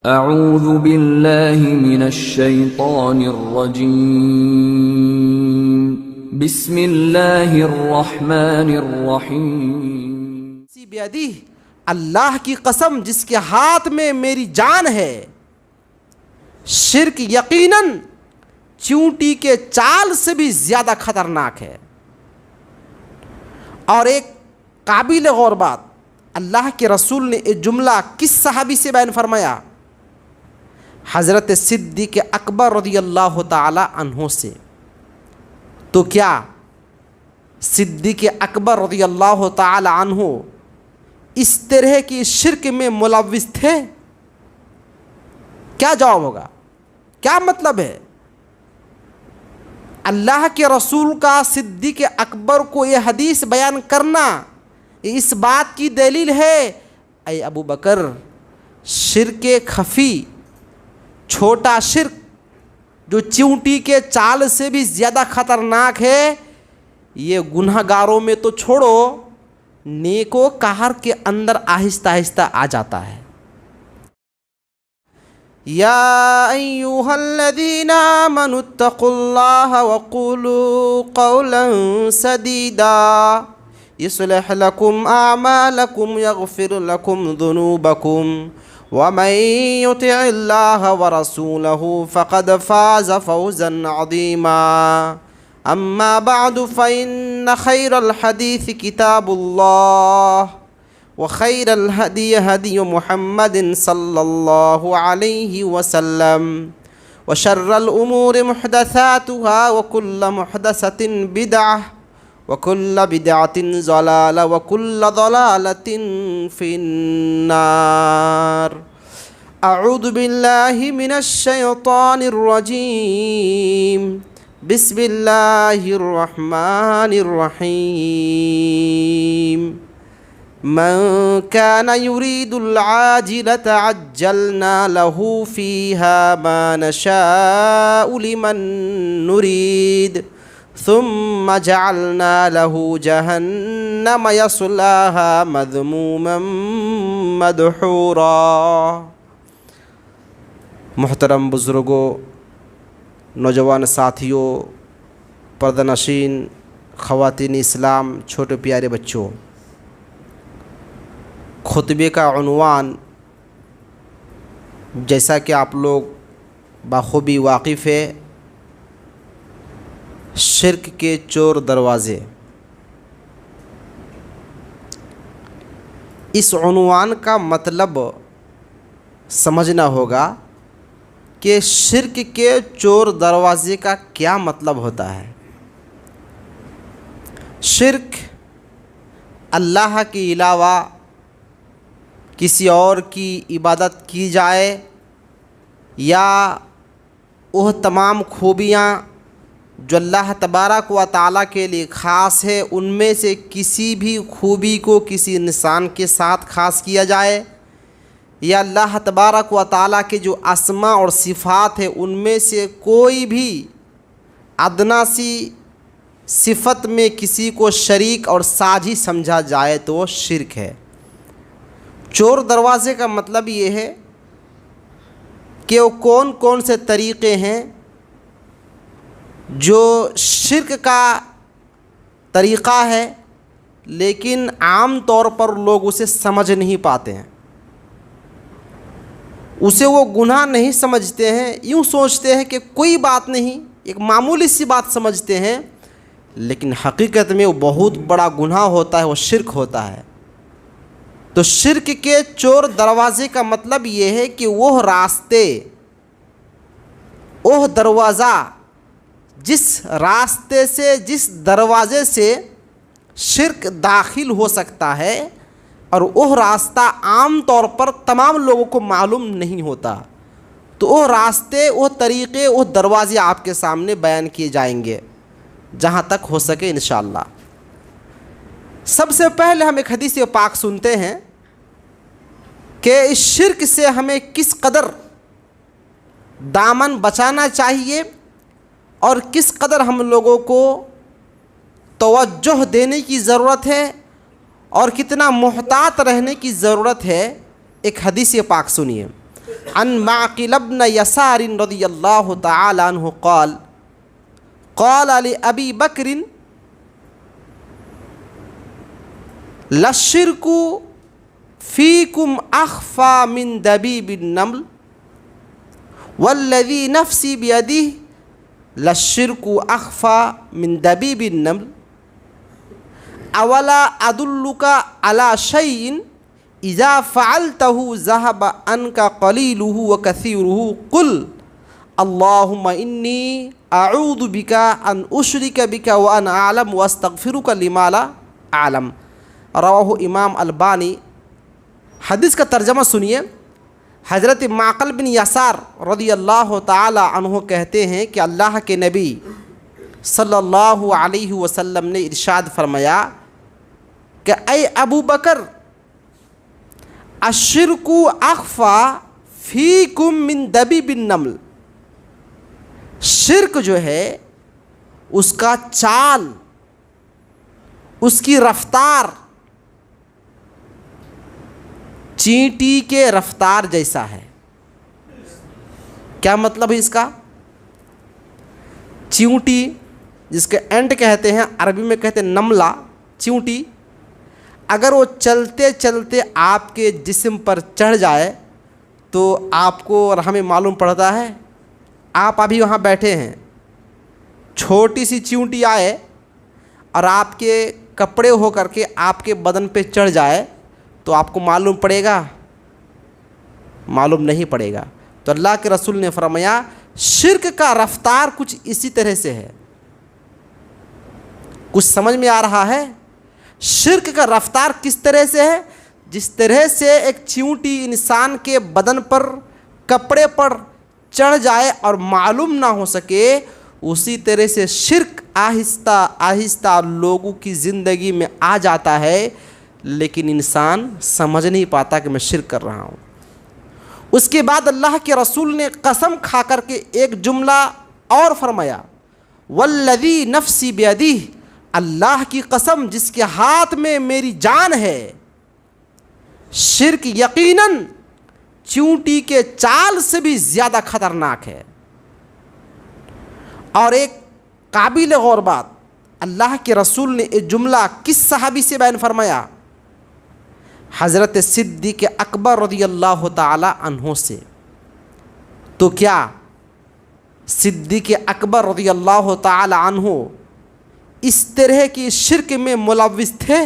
اعوذ باللہ من الشیطان الرجیم بسم اللہ الرحمن الرحیم بیدی، اللہ کی قسم جس کے ہاتھ میں میری جان ہے، شرک یقیناً چیونٹی کے چال سے بھی زیادہ خطرناک ہے۔ اور ایک قابل غور بات، اللہ کے رسول نے یہ جملہ کس صحابی سے بیان فرمایا؟ حضرت صدیق اکبر رضی اللہ تعالی عنہ سے۔ تو کیا صدیق اکبر رضی اللہ تعالی عنہ اس طرح کی شرک میں ملوث تھے؟ کیا جواب ہوگا؟ کیا مطلب ہے؟ اللہ کے رسول کا صدیق اکبر کو یہ حدیث بیان کرنا اس بات کی دلیل ہے، اے ابو بکر، شرک خفی، چھوٹا شرک جو چیونٹی کے چال سے بھی زیادہ خطرناک ہے، یہ گناہ گاروں میں تو چھوڑو، نیکوکار کے اندر آہستہ آہستہ آ جاتا ہے۔ یا ایھا الذین آمنوا اتقوا اللہ وقولوا قولا سدیدا یصلح لکم اعمالکم یغفر لکم ذنوبکم ومن یطع اللہ ورسولہ فقد فاز فوزا عظیما اما بعد فإن خیر الحدیث کتاب اللہ وخیر الہدی ہدی محمد صلی اللہ علیہ وسلم وشر الامور محدثاتها وکل محدثۃ بدعہ وکل بدعۃ ضلالہ وکل ضلالۃ فی النار۔ اعوذ باللہ من الشیطان الرجیم، بسم اللہ الرحمن الرحیم۔ من كان يريد العاجلة عجلنا له فيها ما نشاء لمن نريد ثم جعلنا له جهنم يصلاها مذموما مدحورا۔ محترم بزرگوں، نوجوان ساتھیوں، پردہ نشین خواتین اسلام، چھوٹے پیارے بچوں، خطبے کا عنوان جیسا کہ آپ لوگ بخوبی واقف ہے، شرک کے چور دروازے۔ اس عنوان کا مطلب سمجھنا ہوگا کہ شرک کے چور دروازے کا کیا مطلب ہوتا ہے۔ شرک اللہ کے علاوہ کسی اور کی عبادت کی جائے، یا وہ تمام خوبیاں جو اللہ تبارک و تعالیٰ کے لیے خاص ہے ان میں سے کسی بھی خوبی کو کسی انسان کے ساتھ خاص کیا جائے، یا اللہ تبارک و تعالیٰ کے جو اسماء اور صفات ہیں ان میں سے کوئی بھی ادنا سی صفت میں کسی کو شریک اور ساجی سمجھا جائے تو وہ شرک ہے۔ چور دروازے کا مطلب یہ ہے کہ وہ کون کون سے طریقے ہیں جو شرک کا طریقہ ہے لیکن عام طور پر لوگ اسے سمجھ نہیں پاتے ہیں، اسے وہ گناہ نہیں سمجھتے ہیں، یوں سوچتے ہیں کہ کوئی بات نہیں، ایک معمولی سی بات سمجھتے ہیں، لیکن حقیقت میں وہ بہت بڑا گناہ ہوتا ہے، وہ شرک ہوتا ہے۔ تو شرک کے چور دروازے کا مطلب یہ ہے کہ وہ راستے، وہ دروازہ، جس راستے سے، جس دروازے سے شرک داخل ہو سکتا ہے، اور وہ راستہ عام طور پر تمام لوگوں کو معلوم نہیں ہوتا، تو وہ راستے، وہ طریقے، وہ دروازے آپ کے سامنے بیان کیے جائیں گے جہاں تک ہو سکے انشاءاللہ۔ سب سے پہلے ہم ایک حدیث پاک سنتے ہیں کہ اس شرک سے ہمیں کس قدر دامن بچانا چاہیے اور کس قدر ہم لوگوں کو توجہ دینے کی ضرورت ہے اور کتنا محتاط رہنے کی ضرورت ہے۔ ایک حدیث پاک سنیے، عن معقل بن يسار رضي الله تعالى عنه قال قال لأبي بكر للشرك فيكم أخفى من دبيب النمل والذي نفسي بيده للشرك أخفى من دبيب النمل أولا أدلك على شيء إذا فعلته ذهب عنك قليله وكثيره قل اللهم إني أعوذ بك أن أشرك بك وأنا أعلم وأستغفرك لما لا أعلم. رواہ امام البانی. حدیث کا ترجمہ سنیے. حضرت معقل بن یسار رضی اللہ تعالی عنہ کہتے ہیں کہ اللہ کے نبی صلی اللہ علیہ وسلم نے ارشاد فرمایا کہ اے ابو بکر الشرک اخفی فیکم من دبیب النمل. شرک جو ہے اس کا چال، اس کی رفتار چینٹی کے رفتار جیسا ہے. کیا مطلب ہے اس کا؟ چیونٹی جس کے اینٹ کہتے ہیں، عربی میں کہتے ہیں نملہ، چیونٹی، اگر وہ چلتے چلتے آپ کے جسم پر چڑھ جائے تو آپ کو اور ہمیں معلوم پڑتا ہے، آپ ابھی وہاں بیٹھے ہیں، چھوٹی سی چیونٹی آئے اور آپ کے کپڑے ہو کر کے آپ کے بدن پہ چڑھ جائے تو آپ کو معلوم پڑے گا؟ معلوم نہیں پڑے گا. تو اللہ کے رسول نے فرمایا شرک کا رفتار کچھ اسی طرح سے ہے. کچھ سمجھ میں آ رہا ہے؟ شرک کا رفتار کس طرح سے ہے؟ جس طرح سے ایک چیونٹی انسان کے بدن پر، کپڑے پر چڑھ جائے اور معلوم نہ ہو سکے، اسی طرح سے شرک آہستہ آہستہ لوگوں کی زندگی میں آ جاتا ہے، لیکن انسان سمجھ نہیں پاتا کہ میں شرک کر رہا ہوں. اس کے بعد اللہ کے رسول نے قسم کھا کر کے ایک جملہ اور فرمایا، والذی نفسی بیدہ، اللہ کی قسم جس کے ہاتھ میں میری جان ہے، شرک یقیناً چیونٹی کے چال سے بھی زیادہ خطرناک ہے. اور ایک قابل غور بات، اللہ کے رسول نے یہ جملہ کس صحابی سے بیان فرمایا؟ حضرت صدیق اکبر رضی اللہ تعالی عنہ سے. تو کیا صدیق اکبر رضی اللہ تعالی عنہ اس طرح کی شرک میں ملوث تھے؟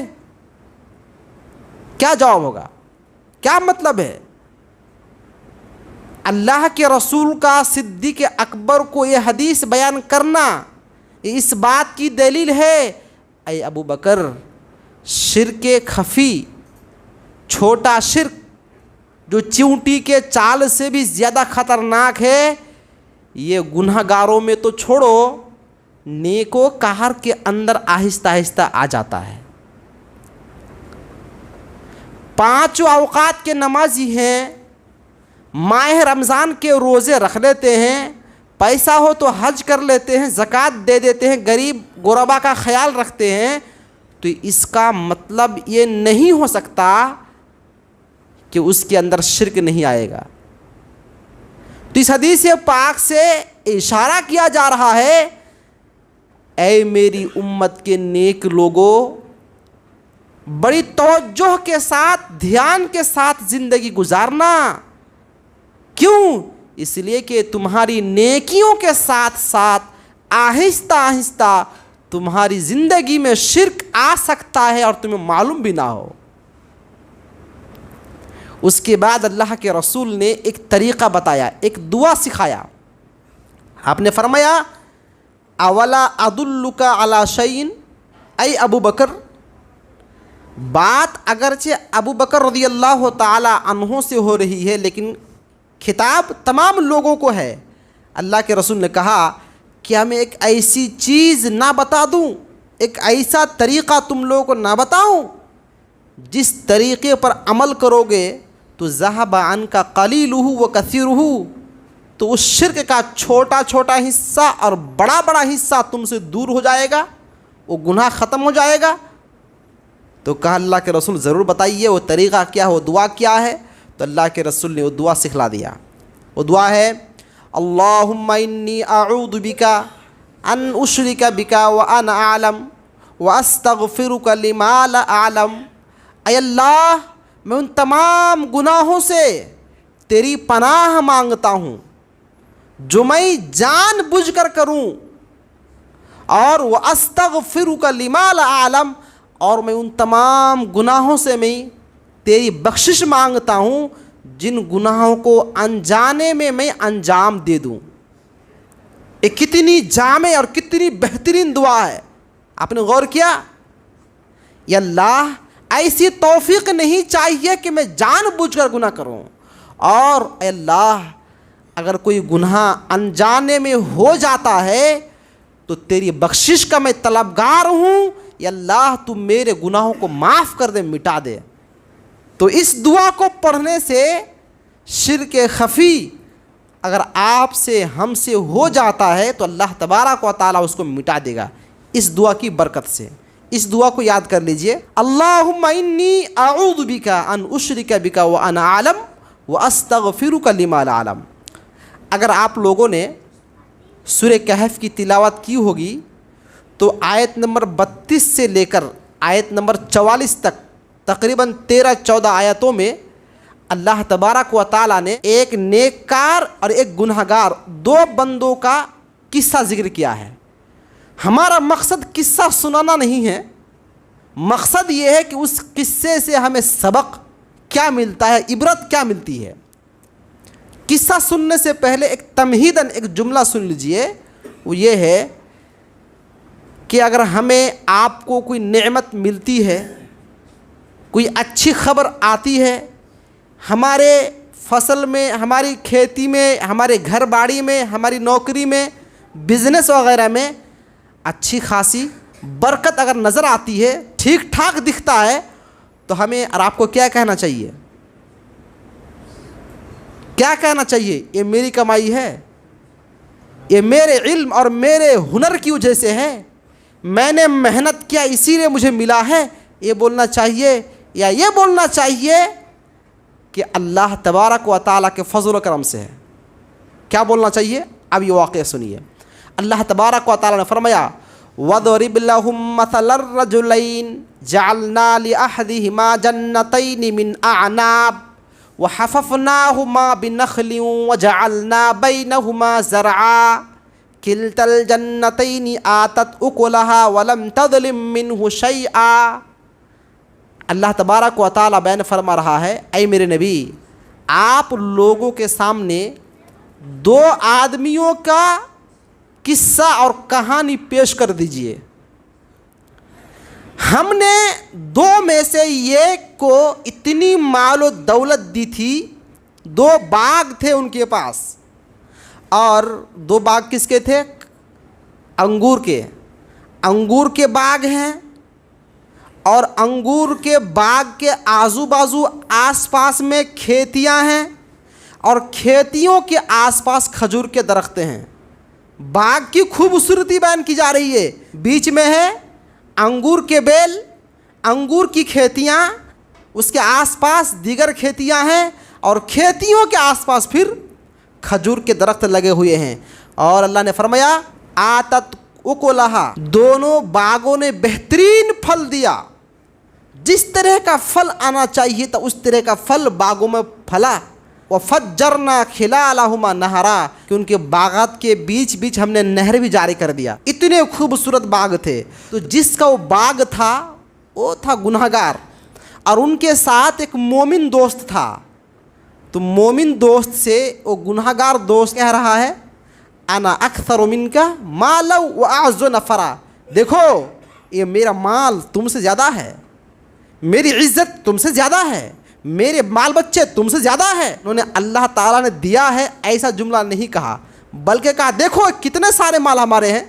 کیا جواب ہوگا؟ کیا مطلب ہے؟ اللہ کے رسول کا صدیق اکبر کو یہ حدیث بیان کرنا اس بات کی دلیل ہے، اے ابو بکر، شرک خفی، چھوٹا شرک جو چیونٹی کے چال سے بھی زیادہ خطرناک ہے، یہ گناہ گاروں میں تو چھوڑو، نیکو کار کے اندر آہستہ آہستہ آ جاتا ہے. 5 اوقات کے نمازی ہیں، ماہ رمضان کے روزے رکھ لیتے ہیں، پیسہ ہو تو حج کر لیتے ہیں، زکوٰۃ دے دیتے ہیں، غریب غربا کا خیال رکھتے ہیں، تو اس کا مطلب یہ نہیں ہو سکتا کہ اس کے اندر شرک نہیں آئے گا. تو اس حدیث پاک سے اشارہ کیا جا رہا ہے، اے میری امت کے نیک لوگوں، بڑی توجہ کے ساتھ، دھیان کے ساتھ زندگی گزارنا. کیوں؟ اس لیے کہ تمہاری نیکیوں کے ساتھ ساتھ آہستہ آہستہ تمہاری زندگی میں شرک آ سکتا ہے اور تمہیں معلوم بھی نہ ہو. اس کے بعد اللہ کے رسول نے ایک طریقہ بتایا، ایک دعا سکھایا. آپ نے فرمایا اولا ادلک علی شیء، اے ابو بکر، بات اگرچہ ابو بکر رضی اللہ تعالی عنہ سے ہو رہی ہے لیکن خطاب تمام لوگوں کو ہے. اللہ کے رسول نے کہا کیا میں ایک ایسی چیز نہ بتا دوں، ایک ایسا طریقہ تم لوگوں کو نہ بتاؤں جس طریقے پر عمل کرو گے تو ذہب عنک قلیلہ وکثیرہ، تو اس شرک کا چھوٹا چھوٹا حصہ اور بڑا بڑا حصہ تم سے دور ہو جائے گا، وہ گناہ ختم ہو جائے گا. تو کہا اللہ کے رسول ضرور بتائیے وہ طریقہ کیا ہے، وہ دعا کیا ہے؟ تو اللہ کے رسول نے وہ دعا سکھلا دیا. وہ دعا ہے اللہم انی اعوذ بکا ان اشرک بکا وانا اعلم واستغفرک لما لا اعلم۔ اے اللہ میں ان تمام گناہوں سے تیری پناہ مانگتا ہوں جو میں جان بوجھ کر کروں، اور واستغفرک لما لا اعلم، اور میں ان تمام گناہوں سے میں تیری بخشش مانگتا ہوں جن گناہوں کو انجانے میں انجام دے دوں۔ یہ کتنی جامع اور کتنی بہترین دعا ہے، آپ نے غور کیا؟ یا اللہ ایسی توفیق نہیں چاہیے کہ میں جان بوجھ کر گناہ کروں، اور اے اللہ اگر کوئی گناہ انجانے میں ہو جاتا ہے تو تیری بخشش کا میں طلبگار ہوں، یا اللہ تو میرے گناہوں کو معاف کر دے، مٹا دے۔ تو اس دعا کو پڑھنے سے شرک خفی اگر آپ سے ہم سے ہو جاتا ہے تو اللہ تبارک و تعالیٰ اس کو مٹا دے گا اس دعا کی برکت سے۔ اس دعا کو یاد کر لیجئے، اللہم انی اعوذ بکا ان اشرک بکا وانا اعلم واستغفرک لما لا اعلم۔ اگر آپ لوگوں نے سورہ کہف کی تلاوت کی ہوگی تو آیت نمبر 32 سے لے کر آیت نمبر 44 تک تقریباً 13-14 آیتوں میں اللہ تبارک و تعالیٰ نے ایک نیککار اور ایک گنہگار دو بندوں کا قصہ ذکر کیا ہے۔ ہمارا مقصد قصہ سنانا نہیں ہے، مقصد یہ ہے کہ اس قصے سے ہمیں سبق کیا ملتا ہے، عبرت کیا ملتی ہے۔ قصہ سننے سے پہلے ایک تمہیداً ایک جملہ سن لیجئے، وہ یہ ہے کہ اگر ہمیں آپ کو کوئی نعمت ملتی ہے، کوئی اچھی خبر آتی ہے، ہمارے فصل میں، ہماری کھیتی میں، ہمارے گھر باڑی میں، ہماری نوکری میں، بزنس وغیرہ میں اچھی خاصی برکت اگر نظر آتی ہے، ٹھیک ٹھاک دکھتا ہے، تو ہمیں اور آپ کو کیا کہنا چاہیے؟ کیا کہنا چاہیے؟ یہ میری کمائی ہے، یہ میرے علم اور میرے ہنر کی وجہ سے ہے، میں نے محنت کیا اسی لیے مجھے ملا ہے، یہ بولنا چاہیے؟ یا یہ بولنا چاہیے کہ اللہ تبارک و تعالیٰ کے فضل و کرم سے ہے؟ کیا بولنا چاہیے؟ اب یہ واقعہ سنیے۔ اللہ تبارک و تعالیٰ نے فرمایا وَضْرِبْ لَهُمْ مَثَلَ الرَّجُلَيْنِ جَعَلْنَا لِأَحَدِهِمَا جَنَّتَيْنِ مِنْ أَعْنَابٍ وَحَفَفْنَاهُمَا بِنَخْلٍ وَجَعَلْنَا بَيْنَهُمَا زَرْعًا كِلْتَا الْجَنَّتَيْنِ آتَتْ أُكُلَهَا وَلَمْ تَظْلِم مِّنْهُ شَيْئًا۔ اللہ تبارک و تعالیٰ بیان فرما رہا ہے، اے میرے نبی آپ لوگوں کے سامنے دو آدمیوں کا قصہ اور کہانی پیش کر دیجئے۔ ہم نے دو میں سے ایک کو اتنی مال و دولت دی تھی، دو باغ تھے ان کے پاس، اور دو باغ کس کے تھے؟ انگور کے۔ انگور کے باغ ہیں، اور انگور کے باغ کے آزو بازو آس پاس میں کھیتیاں ہیں، اور کھیتیوں کے آس پاس کھجور کے درخت ہیں۔ باغ کی خوبصورتی بیان کی جا رہی ہے، بیچ میں ہے انگور کے بیل، انگور کی کھیتیاں، اس کے آس پاس دیگر کھیتیاں ہیں، اور کھیتیوں کے آس پاس پھر کھجور کے درخت لگے ہوئے ہیں۔ اور اللہ نے فرمایا آتت اکلہا، دونوں باغوں نے بہترین پھل دیا، جس طرح کا پھل آنا چاہیے تھا اس طرح کا پھل باغوں میں پھلا۔ وَفَجَّرْنَا خِلَالَهُمَا نَهَرًا، کہ ان کے باغات کے بیچ بیچ ہم نے نہر بھی جاری کر دیا۔ اتنے خوبصورت باغ تھے۔ تو جس کا وہ باغ تھا وہ تھا گنہگار، اور ان کے ساتھ ایک مومن دوست تھا۔ تو مومن دوست سے وہ گنہگار دوست کہہ رہا ہے انا اکثر منک مالا واعز نفرا، دیکھو یہ میرا مال تم سے زیادہ ہے، میری عزت تم سے زیادہ ہے، میرے بال بچے تم سے زیادہ ہے۔ انہوں نے اللہ تعالیٰ نے دیا ہے ایسا جملہ نہیں کہا، بلکہ کہا دیکھو کتنے سارے مال ہمارے ہیں،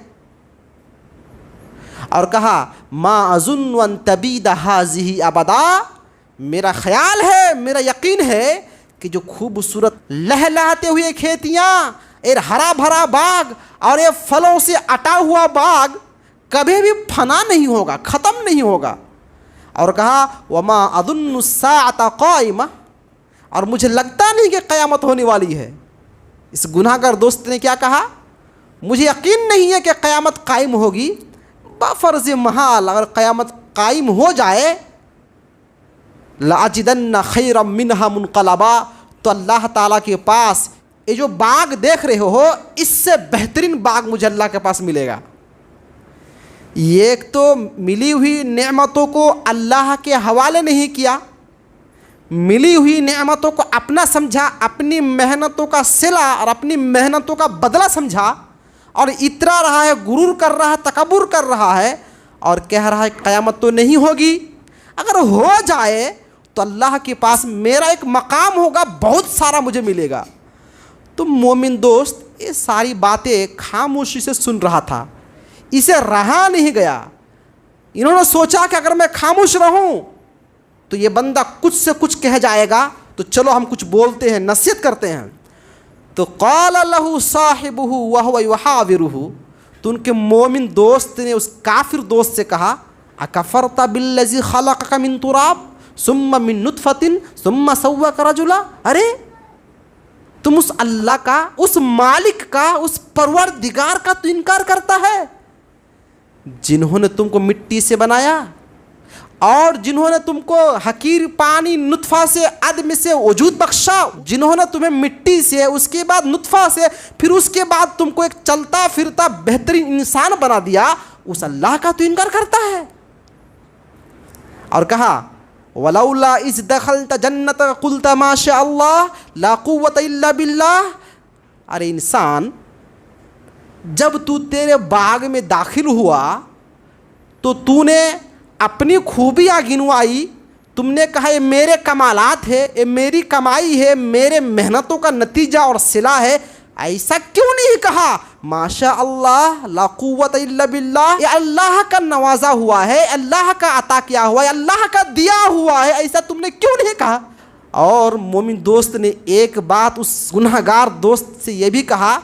اور کہا ما اظن ان تبید هذه ابدا، میرا خیال ہے، میرا یقین ہے کہ جو خوبصورت لہلہاتے ہوئے کھیتیاں، ایک ہرا بھرا باغ اور یہ پھلوں سے اٹا ہوا باغ کبھی بھی فنا نہیں ہوگا، ختم نہیں ہوگا۔ اور کہا وما اظن الساعۃ قائمہ، اور مجھے لگتا نہیں کہ قیامت ہونے والی ہے۔ اس گناہ گار دوست نے کیا کہا؟ مجھے یقین نہیں ہے کہ قیامت قائم ہوگی، بفرض محال اگر قیامت قائم ہو جائے لَأَجِدَنَّ خَيْرًا مِّنْهَا مُنْقَلَبًا، تو اللہ تعالیٰ کے پاس یہ جو باغ دیکھ رہے ہو اس سے بہترین باغ مجھے اللہ کے پاس ملے گا۔ ایک تو ملی ہوئی نعمتوں کو اللہ کے حوالے نہیں کیا، ملی ہوئی نعمتوں کو اپنا سمجھا، اپنی محنتوں کا صلہ اور اپنی محنتوں کا بدلہ سمجھا، اور اترا رہا ہے، غرور کر رہا ہے، تکبر کر رہا ہے، اور کہہ رہا ہے قیامت تو نہیں ہوگی، اگر ہو جائے تو اللہ کے پاس میرا ایک مقام ہوگا، بہت سارا مجھے ملے گا۔ تو مومن دوست یہ ساری باتیں خاموشی سے سن رہا تھا، اسے رہا نہیں گیا۔ انہوں نے سوچا کہ اگر میں خاموش رہوں تو یہ بندہ کچھ سے کچھ کہہ جائے گا، تو چلو ہم کچھ بولتے ہیں، نصیحت کرتے ہیں۔ تو قال له صاحبه وهو يحاوره، تو ان کے مومن دوست نے اس کافر دوست سے کہا اکفرت بالذی خلقک من تراب ثم من نطفة ثم سواک رجلا، ارے تم اس اللہ کا، اس مالک کا، اس پروردگار کا تو انکار کرتا ہے جنہوں نے تم کو مٹی سے بنایا اور جنہوں نے تم کو حقیر پانی نطفہ سے، عدم سے وجود بخشا، جنہوں نے تمہیں مٹی سے، اس کے بعد نطفہ سے، پھر اس کے بعد تم کو ایک چلتا پھرتا بہترین انسان بنا دیا، اس اللہ کا تو انکار کرتا ہے۔ اور کہا وَلَوْلَا إِذْ دَخَلْتَ جَنَّتَكَ قُلْتَ مَا شَاءَ اللَّهُ لَا قُوَّةَ إِلَّا بِاللَّهِ، ارے انسان جب تو تیرے باغ میں داخل ہوا تو تو نے اپنی خوبیاں گنوائی، تم نے کہا یہ میرے کمالات ہے، یہ میری کمائی ہے، میرے محنتوں کا نتیجہ اور صلہ ہے، ایسا کیوں نہیں کہا ماشاء اللہ لا قوت الا باللہ، یہ اللہ کا نوازا ہوا ہے، اللہ کا عطا کیا ہوا ہے، اللہ کا دیا ہوا ہے، ایسا تم نے کیوں نہیں کہا؟ اور مومن دوست نے ایک بات اس گنہگار دوست سے یہ بھی کہا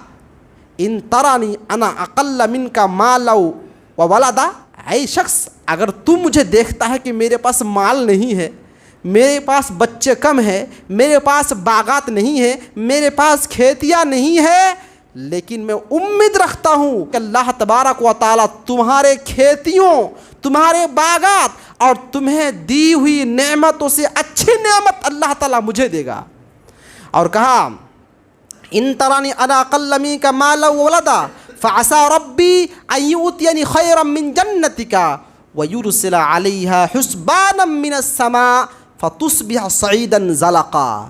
ان ترانی انا اقل منک مالا وولدا، اے شخص اگر تم مجھے دیکھتا ہے کہ میرے پاس مال نہیں ہے، میرے پاس بچے کم ہیں، میرے پاس باغات نہیں ہیں، میرے پاس کھیتیاں نہیں ہیں، لیکن میں امید رکھتا ہوں کہ اللہ تبارک و تعالیٰ تمہارے کھیتیوں، تمہارے باغات اور تمہیں دی ہوئی نعمتوں سے اچھی نعمت اللہ تعالیٰ مجھے دے گا۔ اور کہا ان ترانی انا اقل منک مالا وولدا فعسى ربی ان یؤتینی خیرا من جنتک ویرسل علیہا حسبانا من السماء فتصبح صعیدا زلقا۔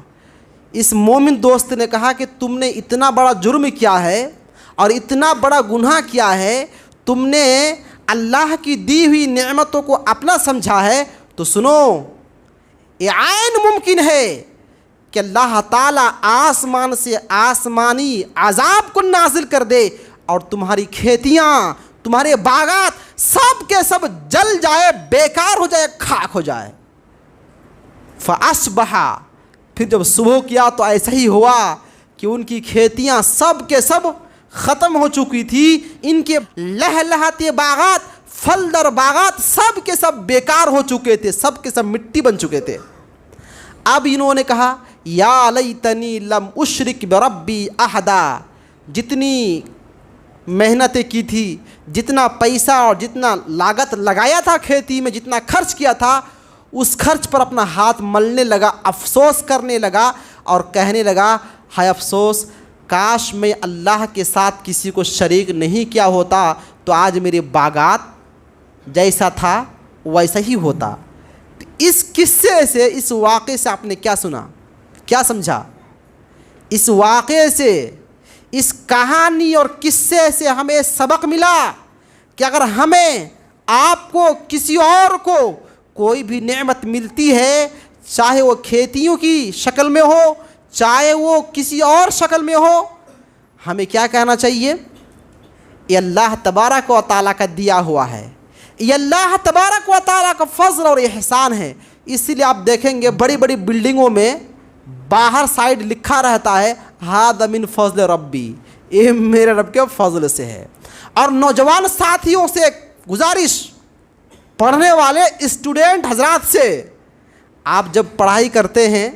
اس مومن دوست نے کہا کہ تم نے اتنا بڑا جرم کیا ہے اور اتنا بڑا گناہ کیا ہے، تم نے اللہ کی دی ہوئی نعمتوں کو اپنا سمجھا ہے، تو سنو یہ عین ممکن ہے کہ اللہ تعالیٰ آسمان سے آسمانی عذاب کو نازل کر دے اور تمہاری کھیتیاں، تمہارے باغات سب کے سب جل جائے، بیکار ہو جائے، خاک ہو جائے۔ فَأَصْبَحَ، پھر جب صبح کیا تو ایسا ہی ہوا کہ ان کی کھیتیاں سب کے سب ختم ہو چکی تھی، ان کے لہلہاتے باغات، پھلدار باغات سب کے سب بیکار ہو چکے تھے، سب کے سب مٹی بن چکے تھے۔ اب انہوں نے کہا یا لیتنی لم اشرک بربی احدا، جتنی محنتیں کی تھی، جتنا پیسہ اور جتنا لاگت لگایا تھا کھیتی میں، جتنا خرچ کیا تھا، اس خرچ پر اپنا ہاتھ ملنے لگا، افسوس کرنے لگا اور کہنے لگا ہائے افسوس، کاش میں اللہ کے ساتھ کسی کو شریک نہیں کیا ہوتا تو آج میرے باغات جیسا تھا ویسا ہی ہوتا۔ اس قصے سے، اس واقعے سے آپ نے کیا سنا، کیا سمجھا؟ اس واقعے سے، اس کہانی اور قصے سے ہمیں سبق ملا کہ اگر ہمیں، آپ کو، کسی اور کو کوئی بھی نعمت ملتی ہے، چاہے وہ کھیتیوں کی شکل میں ہو، چاہے وہ کسی اور شکل میں ہو، ہمیں کیا کہنا چاہیے؟ یہ اللہ تبارک و تعالیٰ کا دیا ہوا ہے، یہ اللہ تبارک و تعالیٰ کا فضل اور احسان ہے۔ اسی لیے آپ دیکھیں گے بڑی بڑی بلڈنگوں میں باہر سائڈ لکھا رہتا ہے ھذا من فضل ربی، یہ میرے رب کے فضل سے ہے۔ اور نوجوان ساتھیوں سے گزارش، پڑھنے والے اسٹوڈنٹ حضرات سے، آپ جب پڑھائی کرتے ہیں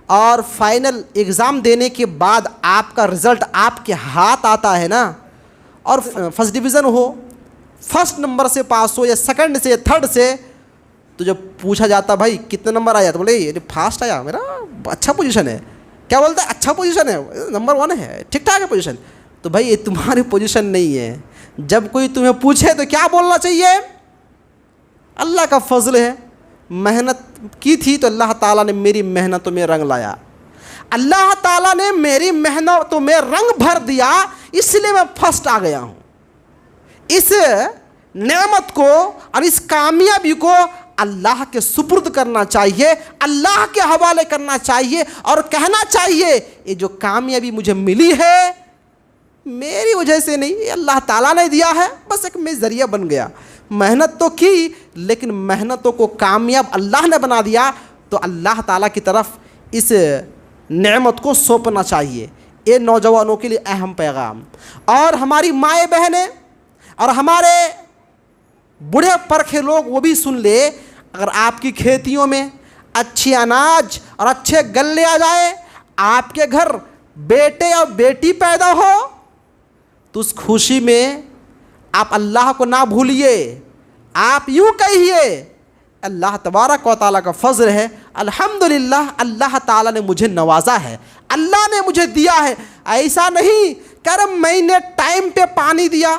اور فائنل ایگزام دینے کے بعد آپ کا رزلٹ آپ کے ہاتھ آتا ہے نا, اور فرسٹ ڈویژن ہو, فرسٹ نمبر سے پاس ہو یا سیکنڈ سے تھرڈ سے, تو جب پوچھا جاتا بھائی کتنے نمبر آیا, تو بولے یہ فاسٹ آیا, میرا اچھا پوزیشن ہے. کیا بولتا ہے؟ اچھا پوزیشن ہے, نمبر 1 ہے, ٹھیک ٹھاک ہے پوزیشن. تو بھائی یہ تمہاری پوزیشن نہیں ہے. جب کوئی تمہیں پوچھے تو کیا بولنا چاہیے؟ اللہ کا فضل ہے, محنت کی تھی تو اللہ تعالیٰ نے میری محنتوں میں رنگ لایا, اللہ تعالیٰ نے میری محنتوں میں رنگ بھر دیا, اس لیے میں فرسٹ آ گیا ہوں. اس نعمت کو اور اس کامیابی کو اللہ کے سپرد کرنا چاہیے, اللہ کے حوالے کرنا چاہیے, اور کہنا چاہیے یہ جو کامیابی مجھے ملی ہے میری وجہ سے نہیں, یہ اللہ تعالیٰ نے دیا ہے, بس ایک میں ذریعہ بن گیا. محنت تو کی لیکن محنتوں کو کامیاب اللہ نے بنا دیا, تو اللہ تعالیٰ کی طرف اس نعمت کو سونپنا چاہیے. یہ نوجوانوں کے لیے اہم پیغام. اور ہماری مائیں بہنیں اور ہمارے بوڑھے پرکھے لوگ وہ بھی سن لے, اگر آپ کی کھیتیوں میں اچھی اناج اور اچھے غلے آ جائے, آپ کے گھر بیٹے اور بیٹی پیدا ہو, تو اس خوشی میں آپ اللہ کو نہ بھولیے, آپ یوں کہیے اللہ تبارک و تعالیٰ کا فضل ہے, الحمدللہ اللہ تعالیٰ نے مجھے نوازا ہے, اللہ نے مجھے دیا ہے. ایسا نہیں کہ میں نے ٹائم پہ پانی دیا,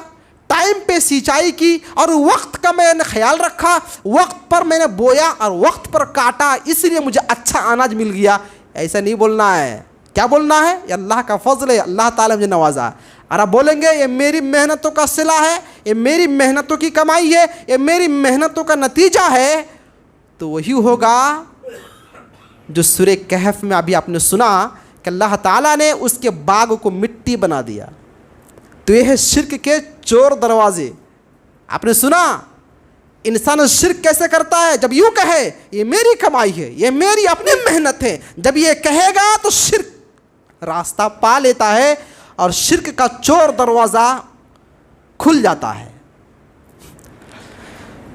ٹائم پہ سینچائی کی, اور وقت کا میں نے خیال رکھا, وقت پر میں نے بویا اور وقت پر کاٹا, اس لیے مجھے اچھا اناج مل گیا. ایسا نہیں بولنا ہے. کیا بولنا ہے؟ یہ اللہ کا فضل ہے, اللہ تعالیٰ مجھے نوازا. اور آپ بولیں گے یہ میری محنتوں کا صلہ ہے, یہ میری محنتوں کی کمائی ہے, یہ میری محنتوں کا نتیجہ ہے, تو وہی ہوگا جو سورہ کہف میں ابھی آپ نے سنا کہ اللہ تعالیٰ نے اس کے باغ کو مٹی بنا دیا. تو یہ ہے شرک کے چور دروازے. آپ نے سنا انسان شرک کیسے کرتا ہے؟ جب یوں کہے یہ میری کمائی ہے, یہ میری اپنی محنت ہے, جب یہ کہے گا تو شرک راستہ پا لیتا ہے اور شرک کا چور دروازہ کھل جاتا ہے.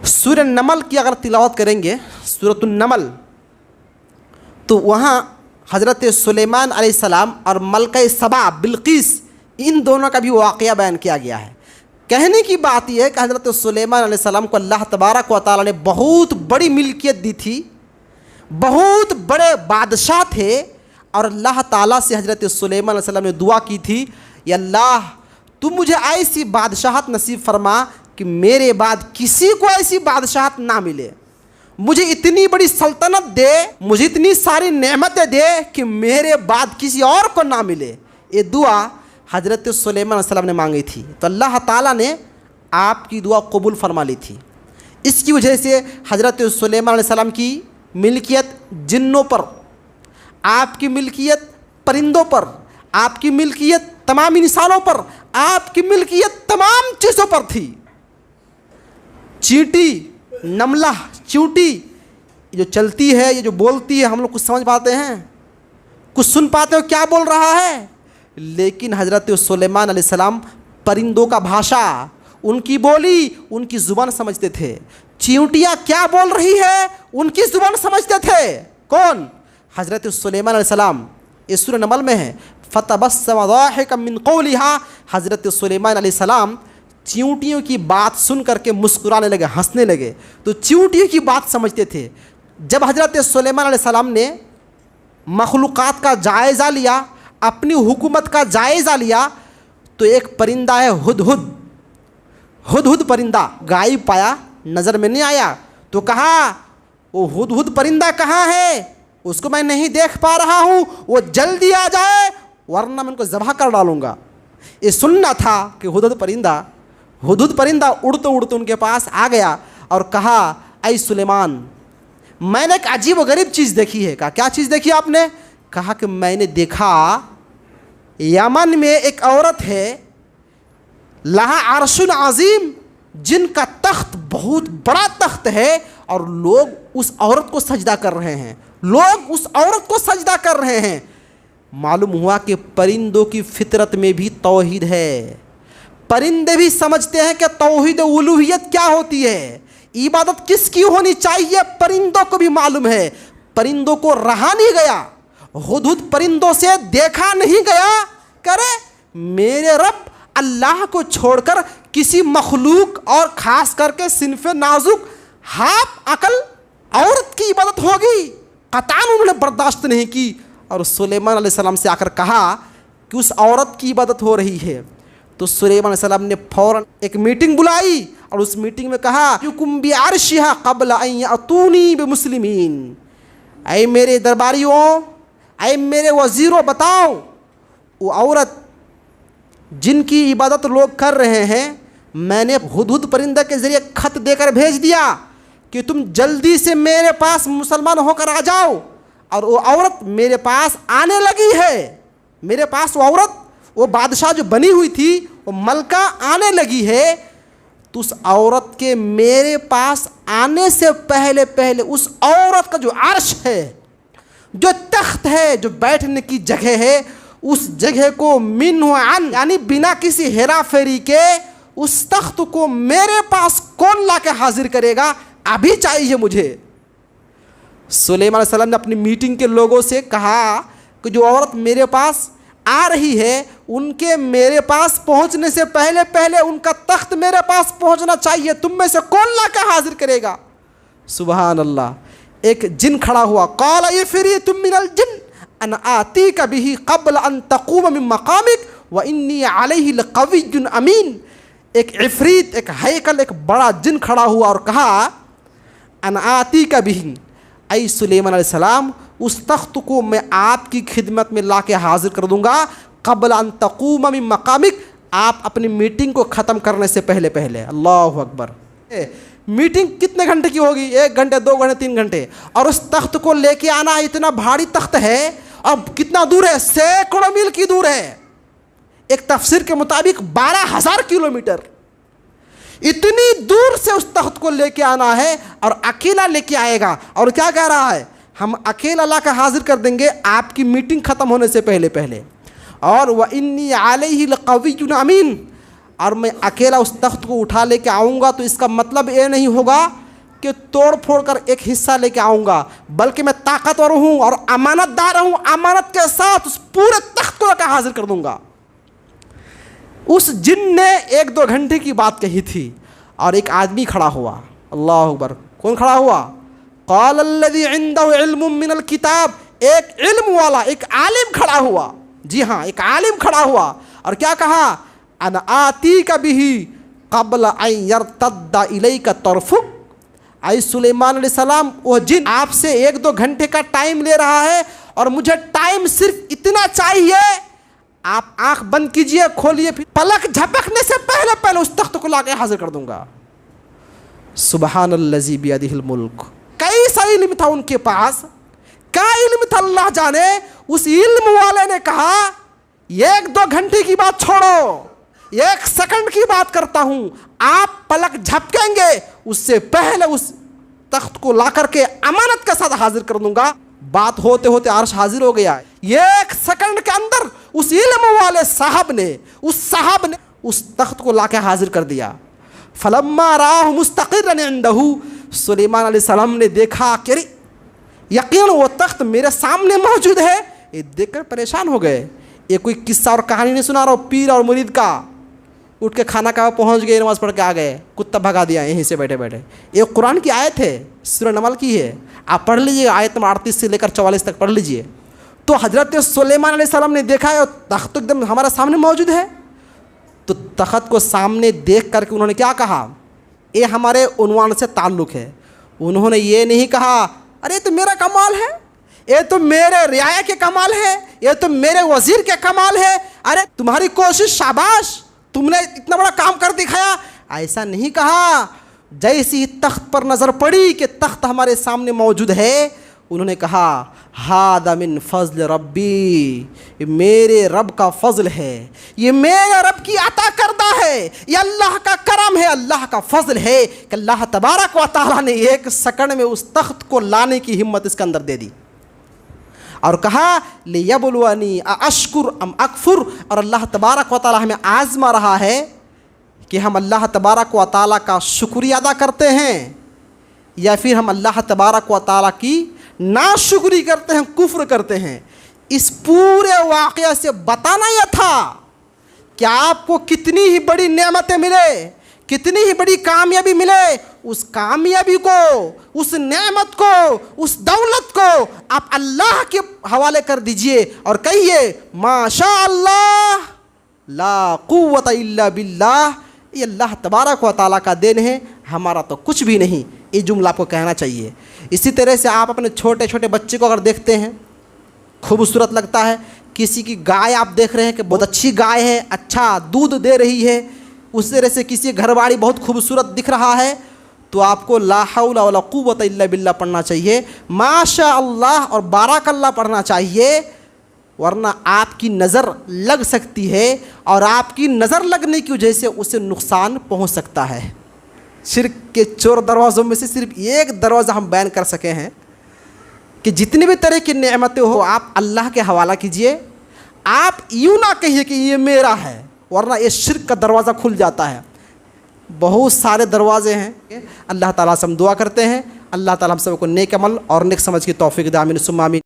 سورہ نمل کی اگر تلاوت کریں گے, سورۃ النمل, تو وہاں حضرت سلیمان علیہ السلام اور ملکہ سبا بلقیس, ان دونوں کا بھی واقعہ بیان کیا گیا ہے. کہنے کی بات یہ ہے کہ حضرت سلیمان علیہ السلام کو اللہ تبارک و تعالیٰ نے بہت بڑی ملکیت دی تھی, بہت بڑے بادشاہ تھے, اور اللہ تعالیٰ سے حضرت سلیمان علیہ السلام نے دعا کی تھی, یا اللہ تو مجھے ایسی بادشاہت نصیب فرما کہ میرے بعد کسی کو ایسی بادشاہت نہ ملے, مجھے اتنی بڑی سلطنت دے, مجھے اتنی ساری نعمتیں دے کہ میرے بعد کسی اور کو نہ ملے. یہ دعا حضرت سلیمان علیہ السلام نے مانگی تھی, تو اللہ تعالیٰ نے آپ کی دعا قبول فرما لی تھی. اس کی وجہ سے حضرت سلیمان علیہ السلام کی ملکیت جنوں پر, آپ کی ملکیت پرندوں پر, آپ کی ملکیت تمام انسانوں پر, آپ کی ملکیت تمام چیزوں پر تھی. چیٹی, نملہ, چیوٹی جو چلتی ہے, یہ جو بولتی ہے, ہم لوگ کچھ سمجھ پاتے ہیں, کچھ سن پاتے ہو کیا بول رہا ہے, لیکن حضرت سلیمان علیہ السلام پرندوں کا بھاشا, ان کی بولی, ان کی زبان سمجھتے تھے. چیونٹیاں کیا بول رہی ہے ان کی زبان سمجھتے تھے. کون؟ حضرت سلیمان علیہ السلام. اس سورہ نمل میں ہے فَتَبَسَّمَ ضَاحِكًا مِّن قَوْلِهَا. حضرت سلیمان علیہ السلام چیونٹیوں کی بات سن کر کے مسکرانے لگے, ہنسنے لگے. تو چیونٹیوں کی بات سمجھتے تھے. جب حضرت سلیمان علیہ السلام نے مخلوقات کا جائزہ لیا, اپنی حکومت کا جائزہ لیا, تو ایک پرندہ ہے ہدہد. ہدہد پرندہ غائب پایا, نظر میں نہیں آیا, تو کہا وہ ہدہد پرندہ کہاں ہے, اس کو میں نہیں دیکھ پا رہا ہوں, وہ جلدی آ جائے ورنہ میں ان کو ذبح کر ڈالوں گا. یہ سننا تھا کہ ہدہد پرندہ اڑتے اڑتے ان کے پاس آ گیا اور کہا اے سلیمان, میں نے ایک عجیب و غریب چیز دیکھی ہے. کہا کیا چیز دیکھی آپ نے؟ کہا کہ میں نے دیکھا یمن میں ایک عورت ہے, لہا عرش عظیم, جن کا تخت بہت بڑا تخت ہے, اور لوگ اس عورت کو سجدہ کر رہے ہیں, لوگ اس عورت کو سجدہ کر رہے ہیں. معلوم ہوا کہ پرندوں کی فطرت میں بھی توحید ہے. پرندے بھی سمجھتے ہیں کہ توحید الوہیت کیا ہوتی ہے, عبادت کس کی ہونی چاہیے, پرندوں کو بھی معلوم ہے. پرندوں کو رہا نہیں گیا, ہدہد پرندوں سے دیکھا نہیں گیا کرے میرے رب اللہ کو چھوڑ کر کسی مخلوق اور خاص کر کے صنف نازک ہاف عقل عورت کی عبادت ہوگی. قطعاً انہوں نے برداشت نہیں کی اور سلیمان علیہ السلام سے آ کر کہا کہ اس عورت کی عبادت ہو رہی ہے. تو سلیمان علیہ السلام نے فوراً ایک میٹنگ بلائی اور اس میٹنگ میں کہا یکم بعرشھا قبل ان یاتونی بمسلمین. اے میرے درباریوں، اے میرے وزیروں، بتاؤ وہ عورت جن کی عبادت لوگ کر رہے ہیں، میں نے ہدہد پرندہ کے ذریعے خط دے کر بھیج دیا کہ تم جلدی سے میرے پاس مسلمان ہو کر آ جاؤ. اور وہ عورت میرے پاس آنے لگی ہے. میرے پاس وہ عورت، وہ بادشاہ جو بنی ہوئی تھی، وہ ملکہ آنے لگی ہے. تو اس عورت کے میرے پاس آنے سے پہلے پہلے اس عورت کا جو عرش ہے، جو تخت ہے، جو بیٹھنے کی جگہ ہے، اس جگہ کو من و عن یعنی بنا کسی ہیرا پھیری کے اس تخت کو میرے پاس کون لا کے حاضر کرے گا؟ ابھی چاہیے مجھے. سلیمان علیہ السلام نے اپنی میٹنگ کے لوگوں سے کہا کہ جو عورت میرے پاس آ رہی ہے ان کے میرے پاس پہنچنے سے پہلے پہلے ان کا تخت میرے پاس پہنچنا چاہیے. تم میں سے کون لا کے حاضر کرے گا؟ سبحان اللہ. ایک جن کھڑا ہوا، قال عفریت من الجن ان آتیک بہ قبل ان تقوم من مقامک وانی علیہ لقوی امین. ایک عفریت، ایک ہیکل، ایک بڑا جن کھڑا ہوا اور کہا ان آتیک بہ، اے سلیمان علیہ السلام اس تخت کو میں آپ کی خدمت میں لا کے حاضر کر دوں گا قبل ان تقوم من مقامک، آپ اپنی میٹنگ کو ختم کرنے سے پہلے پہلے. اللہ اکبر. میٹنگ کتنے گھنٹے کی ہوگی؟ 1 گھنٹے، 2 گھنٹے، 3 گھنٹے. اور اس تخت کو لے کے آنا اتنا بھاری تخت ہے. اب کتنا دور ہے؟ سینکڑوں میل کی دور ہے. ایک تفسیر کے مطابق 12,000 کلومیٹر. اتنی دور سے اس تخت کو لے کے آنا ہے اور اکیلا لے کے آئے گا. اور کیا کہہ رہا ہے؟ ہم اکیلا لا کر حاضر کر دیں گے آپ کی میٹنگ ختم ہونے سے پہلے پہلے. اور وَإِنِّي عَلَيْهِ لَقَوِيٌّ أَمِينٌ، اور میں اکیلا اس تخت کو اٹھا لے کے آؤں گا تو اس کا مطلب یہ نہیں ہوگا کہ توڑ پھوڑ کر ایک حصہ لے کے آؤں گا، بلکہ میں طاقتور ہوں اور امانت دار ہوں. امانت کے ساتھ اس پورے تخت کو لا کر حاضر کر دوں گا. اس جن نے 1-2 گھنٹے کی بات کہی تھی اور ایک آدمی کھڑا ہوا. اللہ اکبر. کون کھڑا ہوا؟ قال الذي عنده علم من الكتاب. ایک علم والا، ایک عالم کھڑا ہوا. جی ہاں، ایک عالم کھڑا ہوا اور کیا کہا؟ انا آتیک بہ قبل ان یرتد الیک طرفک. اے سلیمان علیہ السلام وہ جن آپ سے 1-2 گھنٹے کا ٹائم لے رہا ہے اور مجھے ٹائم صرف اتنا چاہیے. آپ آنکھ بند کیجئے، کھولیے، پھر پلک جھپکنے سے پہلے پہلے اس تخت کو لا کے حاضر کر دوں گا. سبحان الذی بیدہ الملک. کیسا علم تھا ان کے پاس، کیا علم تھا اللہ جانے. اس علم والے نے کہا 1-2 گھنٹے کی بات چھوڑو، 1 سیکنڈ کی بات کرتا ہوں، آپ پلک جھپکیں گے اس سے پہلے اس تخت کو لا کر کے امانت کے ساتھ حاضر کر دوں گا. بات ہوتے ہوتے عرش حاضر ہو گیا. 1 سیکنڈ کے اندر اس علم والے صاحب نے اس تخت کو لا کے حاضر کر دیا. فلما راہ مستقرا عنده، سلیمان علیہ السلام نے دیکھا کہ یقین وہ تخت میرے سامنے موجود ہے. یہ دیکھ کر پریشان ہو گئے. یہ کوئی قصہ اور کہانی نہیں سنا رہا ہوں پیر اور مرید کا. اٹھ کے کھانا کھا پہنچ گئے، نماز پڑھ کے آ گئے، کتا بھگا دیا یہیں سے بیٹھے بیٹھے. یہ قرآن کی آیت ہے، سورہ نمل کی ہے. آپ پڑھ لیجیے، آیت نمبر 38 سے لے کر 44 تک پڑھ لیجیے. تو حضرت سلیمان علیہ السلام نے دیکھا ہے تخت ایک دم ہمارے سامنے موجود ہے. تو تخت کو سامنے دیکھ کر کے انہوں نے کیا کہا؟ یہ ہمارے عنوان سے تعلق ہے. انہوں نے یہ نہیں کہا ارے تو میرا کمال ہے، یہ تو میرے رعایا کے کمال ہے، یہ تو میرے وزیر کے کمال ہے، ارے تمہاری کوشش شاباش، تم نے اتنا بڑا کام کر دکھایا. ایسا نہیں کہا. جیسی تخت پر نظر پڑی کہ تخت ہمارے سامنے موجود ہے، انہوں نے کہا ہذا من فضل ربی، یہ میرے رب کا فضل ہے، یہ میرے رب کی عطا کردہ ہے، یہ اللہ کا کرم ہے، اللہ کا فضل ہے کہ اللہ تبارک و تعالیٰ نے 1 سیکنڈ میں اس تخت کو لانے کی ہمت اس کے اندر دے دی. اور کہا لیبلونی اشکر ام اکفر. اور اللہ تبارک و تعالیٰ ہمیں آزما رہا ہے کہ ہم اللہ تبارک و تعالیٰ کا شکریہ ادا کرتے ہیں یا پھر ہم اللہ تبارک و تعالیٰ کی ناشکری کرتے ہیں، کفر کرتے ہیں. اس پورے واقعہ سے بتانا یہ تھا کہ آپ کو کتنی ہی بڑی نعمتیں ملے، کتنی ہی بڑی کامیابی ملے، اس کامیابی کو، اس نعمت کو، اس دولت کو آپ اللہ کے حوالے کر دیجئے اور کہیے ماشاء اللہ لا قوت الا باللہ، یہ اللہ تبارک و تعالیٰ کا دین ہے، ہمارا تو کچھ بھی نہیں۔ یہ جملہ آپ کو کہنا چاہیے۔ اسی طرح سے آپ اپنے چھوٹے چھوٹے بچے کو اگر دیکھتے ہیں، خوبصورت لگتا ہے، کسی کی گائے آپ دیکھ رہے ہیں کہ بہت اچھی گائے ہے، اچھا دودھ دے رہی ہے، اس طرح سے کسی گھر باری بہت خوبصورت دکھ رہا ہے، تو آپ کو لا حول ولا قوت الا باللہ پڑھنا چاہیے، ماشاء اللہ اور بارک اللہ پڑھنا چاہیے، ورنہ آپ کی نظر لگ سکتی ہے اور آپ کی نظر لگنے کی وجہ سے اسے نقصان پہنچ سکتا ہے۔ شرک کے 4 دروازوں میں سے صرف ایک دروازہ ہم بیان کر سکے ہیں کہ جتنی بھی طرح کی نعمتیں ہو آپ اللہ کے حوالہ کیجئے، آپ یوں نہ کہیے کہ یہ میرا ہے، ورنہ یہ شرک کا دروازہ کھل جاتا ہے۔ بہت سارے دروازے ہیں۔ اللہ تعالیٰ سے ہم دعا کرتے ہیں اللہ تعالیٰ ہم سب کو نیک عمل اور نیک سمجھ کی توفیق دے، آمین ثم آمین۔